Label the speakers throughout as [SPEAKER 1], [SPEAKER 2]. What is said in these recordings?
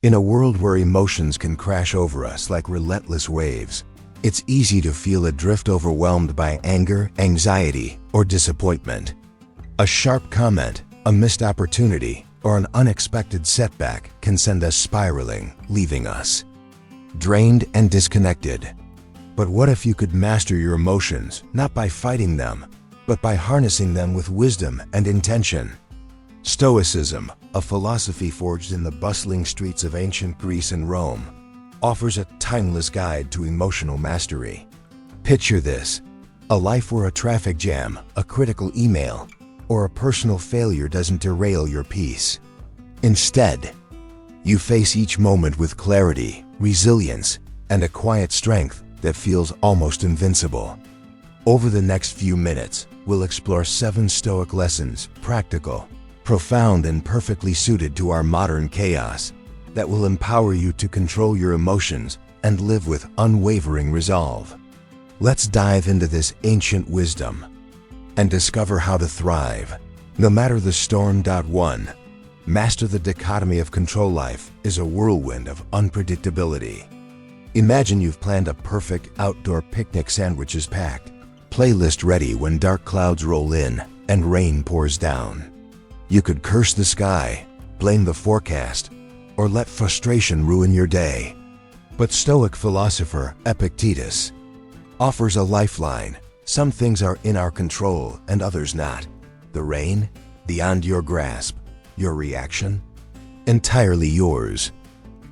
[SPEAKER 1] In a world where emotions can crash over us like relentless waves, it's easy to feel adrift, overwhelmed by anger, anxiety, or disappointment. A sharp comment, a missed opportunity, or an unexpected setback can send us spiraling, leaving us drained and disconnected. But what if you could master your emotions, not by fighting them, but by harnessing them with wisdom and intention? Stoicism, a philosophy forged in the bustling streets of ancient Greece and Rome, offers a timeless guide to emotional mastery. Picture this: a life where a traffic jam, a critical email, or a personal failure doesn't derail your peace. Instead, you face each moment with clarity, resilience, and a quiet strength that feels almost invincible. Over the next few minutes, we'll explore 7 Stoic lessons, practical, profound, and perfectly suited to our modern chaos, that will empower you to control your emotions and live with unwavering resolve. Let's dive into this ancient wisdom and discover how to thrive, no matter the storm. 1. Master the dichotomy of control. Life is a whirlwind of unpredictability. Imagine you've planned a perfect outdoor picnic, sandwiches packed, playlist ready when dark clouds roll in and rain pours down. You could curse the sky, blame the forecast, or let frustration ruin your day. But Stoic philosopher Epictetus offers a lifeline. Some things are in our control and others not. The rain, beyond your grasp. Your reaction, entirely yours.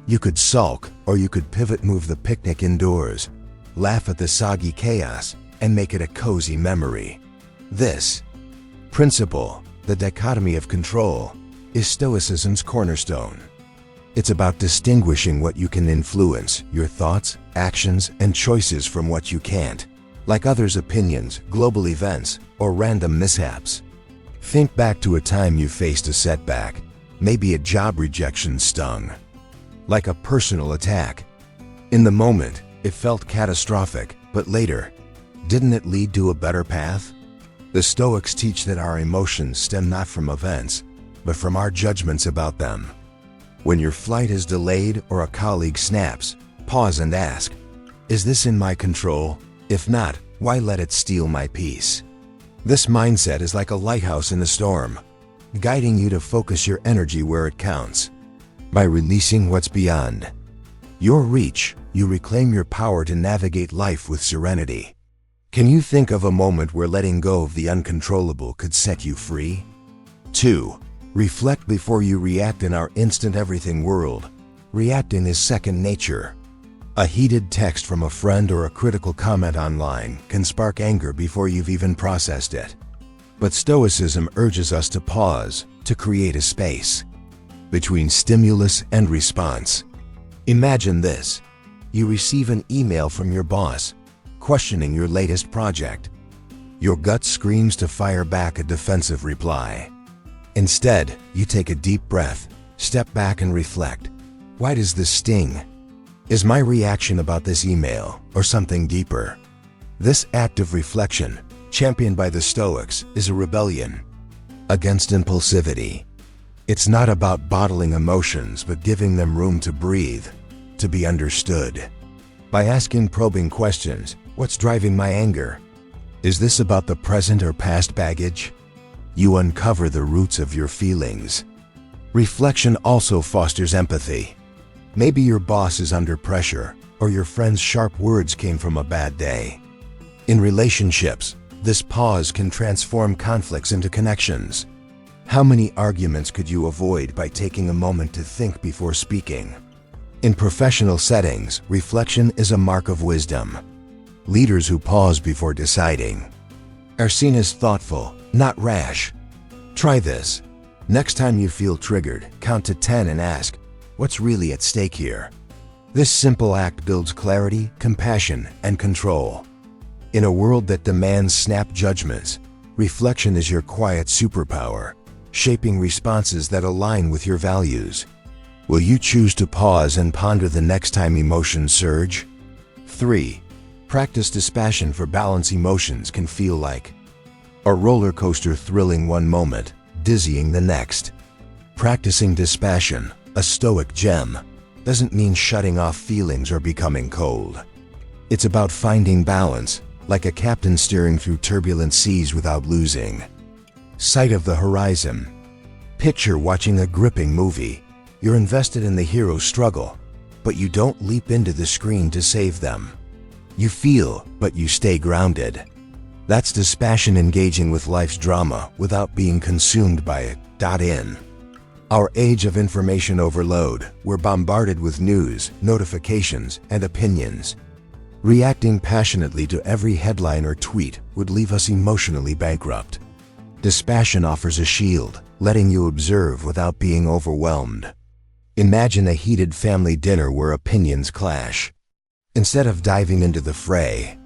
[SPEAKER 1] You could sulk, or you could pivot, move the picnic indoors, laugh at the soggy chaos, and make it a cozy memory. This principle, the dichotomy of control, is Stoicism's cornerstone. It's about distinguishing what you can influence, your thoughts, actions, and choices, from what you can't, like others' opinions, global events, or random mishaps. Think back to a time you faced a setback. Maybe a job rejection stung like a personal attack. In the moment, it felt catastrophic, but later, didn't it lead to a better path? The Stoics teach that our emotions stem not from events, but from our judgments about them. When your flight is delayed or a colleague snaps, pause and ask, is this in my control? If not, why let it steal my peace? This mindset is like a lighthouse in a storm, guiding you to focus your energy where it counts. By releasing what's beyond your reach, you reclaim your power to navigate life with serenity. Can you think of a moment where letting go of the uncontrollable could set you free? 2. Reflect before you react. In our instant everything world, reacting is second nature. A heated text from a friend or a critical comment online can spark anger before you've even processed it. But Stoicism urges us to pause, to create a space between stimulus and response. Imagine this: you receive an email from your boss, questioning your latest project. Your gut screams to fire back a defensive reply. Instead, you take a deep breath, step back and reflect. Why does this sting? Is my reaction about this email or something deeper? This act of reflection, championed by the Stoics, is a rebellion against impulsivity. It's not about bottling emotions, but giving them room to breathe, to be understood. By asking probing questions, what's driving my anger? Is this about the present or past baggage? You uncover the roots of your feelings. Reflection also fosters empathy. Maybe your boss is under pressure, or your friend's sharp words came from a bad day. In relationships, this pause can transform conflicts into connections. How many arguments could you avoid by taking a moment to think before speaking? In professional settings, reflection is a mark of wisdom. Leaders who pause before deciding are seen as thoughtful, not rash. Try this. Next time you feel triggered, count to 10 and ask, what's really at stake here? This simple act builds clarity, compassion, and control. In a world that demands snap judgments, reflection is your quiet superpower, shaping responses that align with your values. Will you choose to pause and ponder the next time emotions surge? 3. Practice dispassion for balance. Emotions can feel like a roller coaster, thrilling one moment, dizzying the next. Practicing dispassion, a Stoic gem, doesn't mean shutting off feelings or becoming cold. It's about finding balance, like a captain steering through turbulent seas without losing sight of the horizon. Picture watching a gripping movie. You're invested in the hero's struggle, but you don't leap into the screen to save them. You feel, but you stay grounded. That's dispassion, engaging with life's drama without being consumed by it. In our age of information overload, we're bombarded with news, notifications, and opinions. Reacting passionately to every headline or tweet would leave us emotionally bankrupt. Dispassion offers a shield, letting you observe without being overwhelmed. Imagine a heated family dinner where opinions clash. Instead of diving into the fray,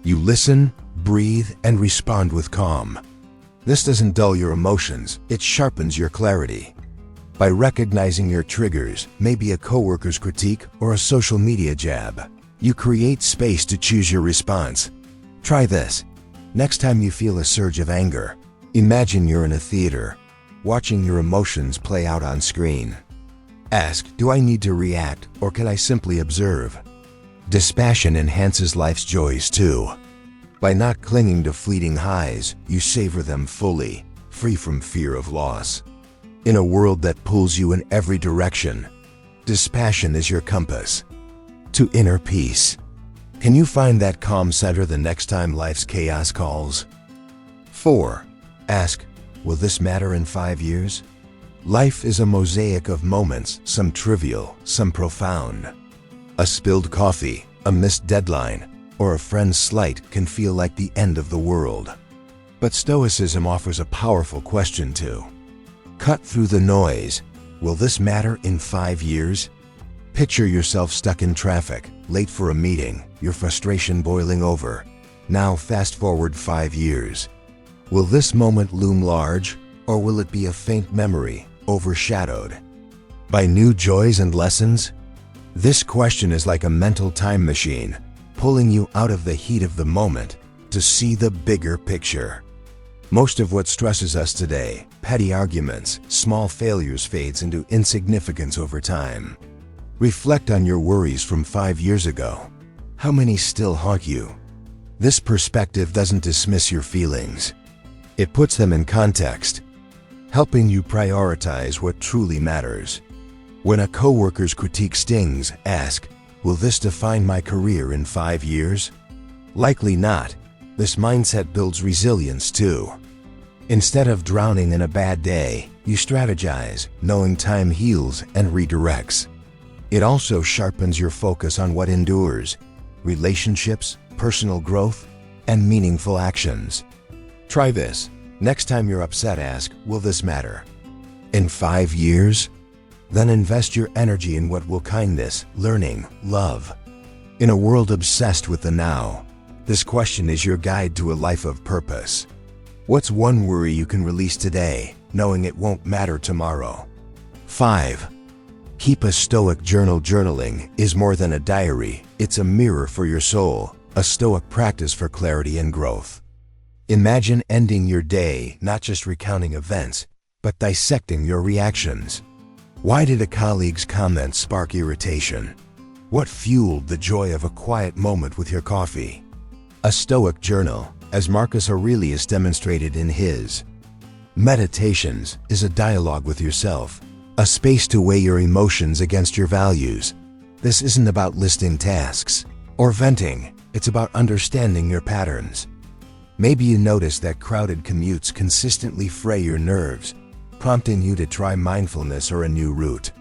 [SPEAKER 1] you listen, breathe, and respond with calm. This doesn't dull your emotions, it sharpens your clarity. By recognizing your triggers, maybe a coworker's critique or a social media jab, you create space to choose your response. Try this. Next time you feel a surge of anger, imagine you're in a theater, watching your emotions play out on screen. Ask, do I need to react, or can I simply observe? Dispassion enhances life's joys too. By not clinging to fleeting highs, you savor them fully, free from fear of loss. In a world that pulls you in every direction, dispassion is your compass to inner peace. Can you find that calm center the next time life's chaos calls? 4. Ask, will this matter in 5 years? Life is a mosaic of moments, some trivial, some profound. A spilled coffee, a missed deadline, or a friend's slight can feel like the end of the world. But Stoicism offers a powerful question too. Cut through the noise. Will this matter in 5 years? Picture yourself stuck in traffic, late for a meeting, your frustration boiling over. Now fast forward 5 years. Will this moment loom large, or will it be a faint memory, overshadowed by new joys and lessons? This question is like a mental time machine, pulling you out of the heat of the moment to see the bigger picture. Most of what stresses us today, petty arguments, small failures, fades into insignificance over time. Reflect on your worries from 5 years ago. How many still haunt you? This perspective doesn't dismiss your feelings. It puts them in context, helping you prioritize what truly matters. When a coworker's critique stings, ask, will this define my career in 5 years? Likely not. This mindset builds resilience too. Instead of drowning in a bad day, you strategize, knowing time heals and redirects. It also sharpens your focus on what endures: relationships, personal growth, and meaningful actions. Try this. Next time you're upset, ask, will this matter in 5 years? Then invest your energy in what will kindness, learning, love. In a world obsessed with the now, this question is your guide to a life of purpose. What's one worry you can release today, knowing it won't matter tomorrow? 5. Keep a Stoic journal. Journaling is more than a diary, it's a mirror for your soul, a Stoic practice for clarity and growth. Imagine ending your day not just recounting events, but dissecting your reactions. Why did a colleague's comment spark irritation? What fueled the joy of a quiet moment with your coffee? A Stoic journal, as Marcus Aurelius demonstrated in his Meditations, is a dialogue with yourself, a space to weigh your emotions against your values. This isn't about listing tasks or venting, it's about understanding your patterns. Maybe you notice that crowded commutes consistently fray your nerves, prompting you to try mindfulness or a new route.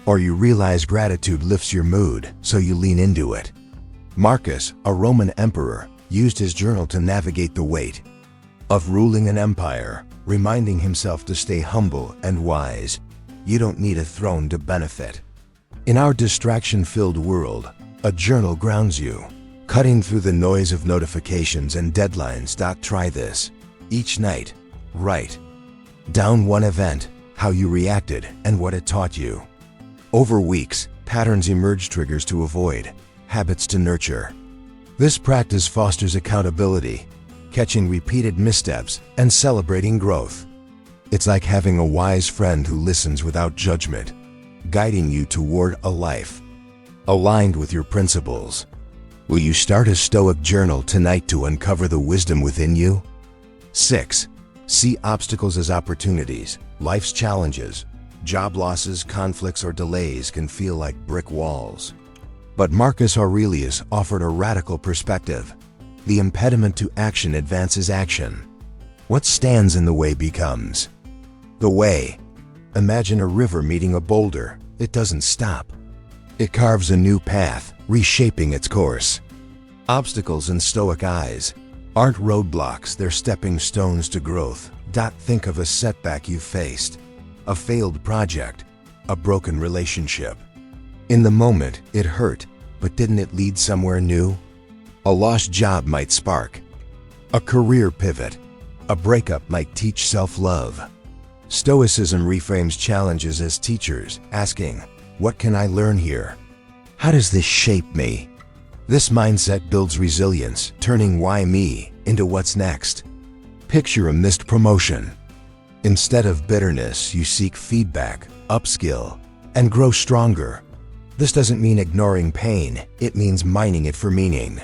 [SPEAKER 1] Or you realize gratitude lifts your mood, so you lean into it. Marcus, a Roman emperor, used his journal to navigate the weight of ruling an empire, reminding himself to stay humble and wise. You don't need a throne to benefit. In our distraction-filled world, a journal grounds you, cutting through the noise of notifications and deadlines. Try this. Each night, write down one event, how you reacted, and what it taught you. Over weeks, patterns emerge, triggers to avoid, habits to nurture. This practice fosters accountability, catching repeated missteps and celebrating growth. It's like having a wise friend who listens without judgment, guiding you toward a life aligned with your principles. Will you start a Stoic journal tonight to uncover the wisdom within you? 6. See obstacles as opportunities. Life's challenges, job losses, conflicts, or delays can feel like brick walls. But Marcus Aurelius offered a radical perspective. The impediment to action advances action. What stands in the way becomes the way. Imagine a river meeting a boulder. It doesn't stop. It carves a new path, reshaping its course. Obstacles in Stoic eyes aren't roadblocks, they're stepping stones to growth. Think of a setback you faced, a failed project, a broken relationship. In the moment, it hurt, but didn't it lead somewhere new? A lost job might spark a career pivot. A breakup might teach self-love. Stoicism reframes challenges as teachers, asking, "What can I learn here? How does this shape me?" This mindset builds resilience, turning "why me" into "what's next." Picture a missed promotion. Instead of bitterness, you seek feedback, upskill, and grow stronger. This doesn't mean ignoring pain, it means mining it for meaning.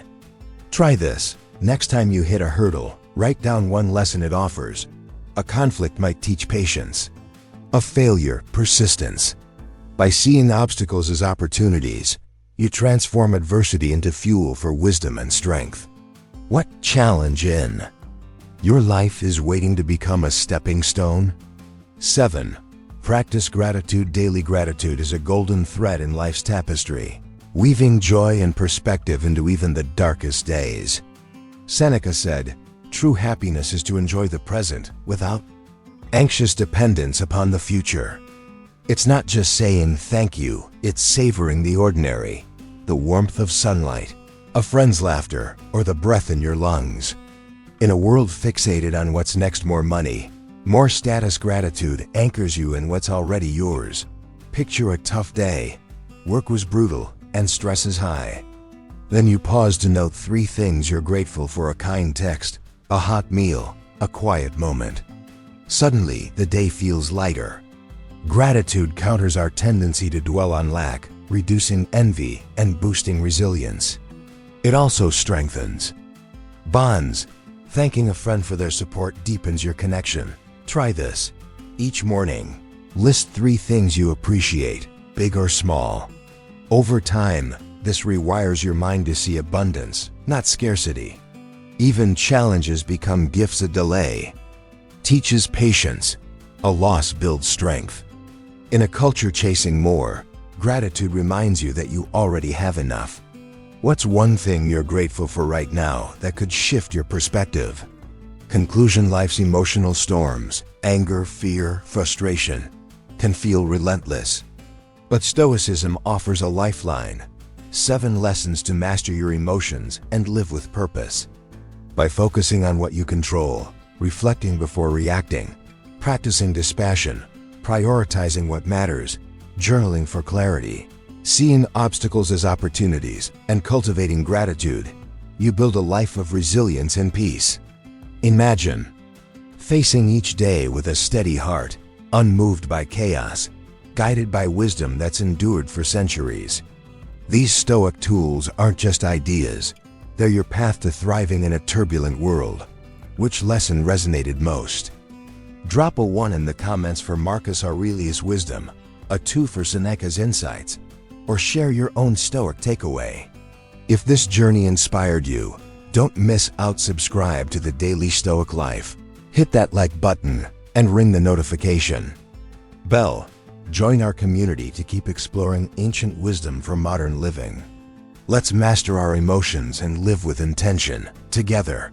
[SPEAKER 1] Try this. Next time you hit a hurdle, write down one lesson it offers. A conflict might teach patience. A failure, persistence. By seeing obstacles as opportunities, you transform adversity into fuel for wisdom and strength. What challenge in your life is waiting to become a stepping stone? 7. Practice gratitude. Daily gratitude is a golden thread in life's tapestry, weaving joy and perspective into even the darkest days. Seneca said, "True happiness is to enjoy the present without anxious dependence upon the future." It's not just saying thank you, it's savoring the ordinary, the warmth of sunlight, a friend's laughter, or the breath in your lungs. In a world fixated on what's next, more money, more status, gratitude anchors you in what's already yours. Picture a tough day. Work was brutal and stress is high. Then you pause to note 3 things you're grateful for: a kind text, a hot meal, a quiet moment. Suddenly, the day feels lighter. Gratitude counters our tendency to dwell on lack, reducing envy and boosting resilience. It also strengthens bonds. Thanking a friend for their support deepens your connection. Try this. Each morning, list 3 things you appreciate, big or small. Over time, this rewires your mind to see abundance, not scarcity. Even challenges become gifts. A delay teaches patience. A loss builds strength. In a culture chasing more, gratitude reminds you that you already have enough. What's one thing you're grateful for right now that could shift your perspective? Conclusion. Life's emotional storms, anger, fear, frustration, can feel relentless. But Stoicism offers a lifeline. 7 lessons to master your emotions and live with purpose. By focusing on what you control, reflecting before reacting, practicing dispassion, prioritizing what matters, journaling for clarity, seeing obstacles as opportunities, and cultivating gratitude, you build a life of resilience and peace. Imagine facing each day with a steady heart, unmoved by chaos, guided by wisdom that's endured for centuries. These Stoic tools aren't just ideas, they're your path to thriving in a turbulent world. Which lesson resonated most? Drop a 1 in the comments for Marcus Aurelius' wisdom, a 2 for Seneca's insights, or share your own Stoic takeaway. If this journey inspired you, don't miss out. Subscribe to the Daily Stoic Life. Hit that like button and ring the notification bell. Join our community to keep exploring ancient wisdom for modern living. Let's master our emotions and live with intention together.